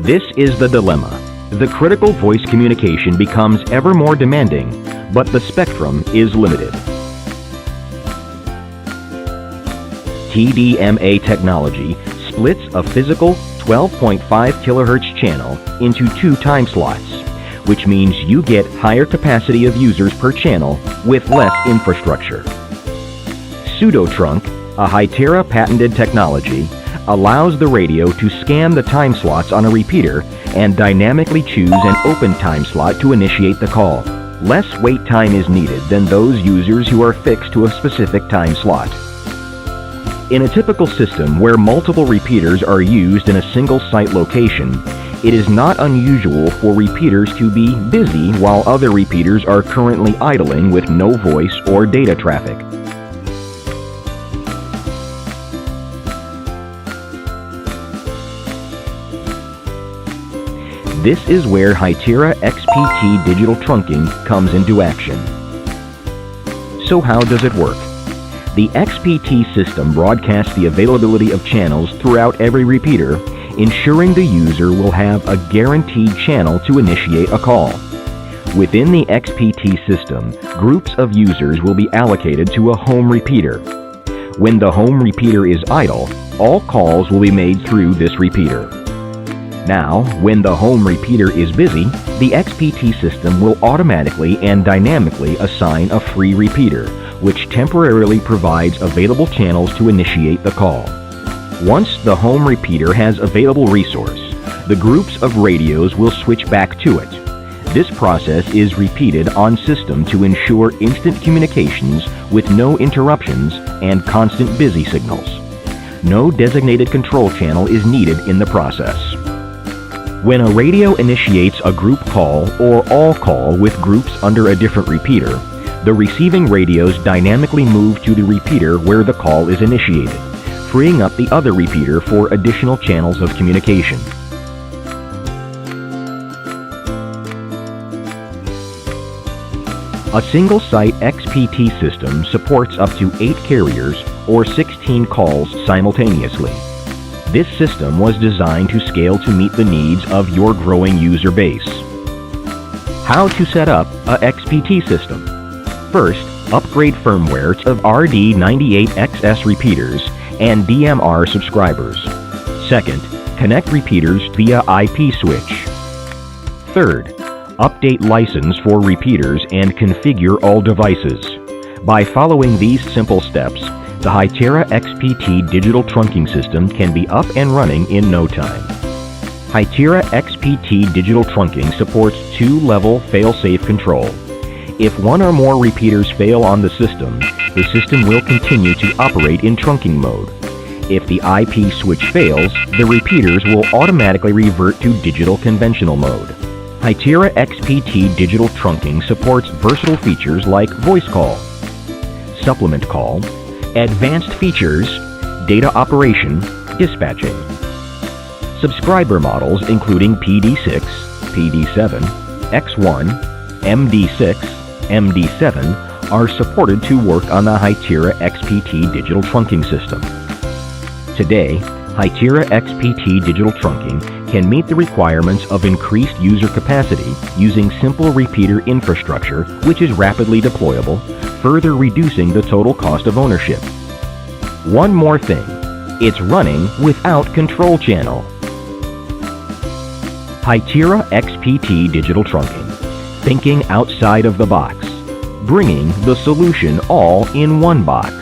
This is the dilemma. The critical voice communication becomes ever more demanding, but the spectrum is limited. TDMA technology splits a physical 12.5 kHz channel into 2 time slots, which means you get higher capacity of users per channel with less infrastructure. Pseudo-trunk, a Hytera patented technology, allows the radio to scan the time slots on a repeater and dynamically choose an open time slot to initiate the call. Less wait time is needed than those users who are fixed to a specific time slot. In a typical system where multiple repeaters are used in a single site location, it is not unusual for repeaters to be busy while other repeaters are currently idling with no voice or data traffic. This is where Hytera XPT Digital Trunking comes into action. So how does it work? The XPT system broadcasts the availability of channels throughout every repeater, ensuring the user will have a guaranteed channel to initiate a call. Within the XPT system, groups of users will be allocated to a home repeater. When the home repeater is idle, all calls will be made through this repeater. Now, when the home repeater is busy, the XPT system will automatically and dynamically assign a free repeater, which temporarily provides available channels to initiate the call. Once the home repeater has available resource, the groups of radios will switch back to it. This process is repeated on system to ensure instant communications with no interruptions and constant busy signals. No designated control channel is needed in the process. When a radio initiates a group call or all call with groups under a different repeater, the receiving radios dynamically move to the repeater where the call is initiated, freeing up the other repeater for additional channels of communication. A single-site XPT system supports up to 8 carriers or 16 calls simultaneously. This system was designed to scale to meet the needs of your growing user base. How to set up a XPT system? First, upgrade firmware of RD98XS repeaters and DMR subscribers. Second, connect repeaters via IP switch. Third, update license for repeaters and configure all devices. By following these simple steps, the Hytera XPT Digital Trunking system can be up and running in no time. Hytera XPT Digital Trunking supports 2-level fail-safe control. If one or more repeaters fail on the system will continue to operate in trunking mode. If the IP switch fails, the repeaters will automatically revert to digital conventional mode. Hytera XPT Digital Trunking supports versatile features like voice call, supplement call, advanced features, data operation, dispatching. Subscriber models including PD6, PD7, X1, MD6, MD7 are supported to work on the Hytera XPT Digital Trunking system. Today, Hytera XPT Digital Trunking can meet the requirements of increased user capacity using simple repeater infrastructure which is rapidly deployable, further reducing the total cost of ownership. One more thing, it's running without control channel. Hytera XPT Digital Trunking. Thinking outside of the box. Bringing the solution all in one box.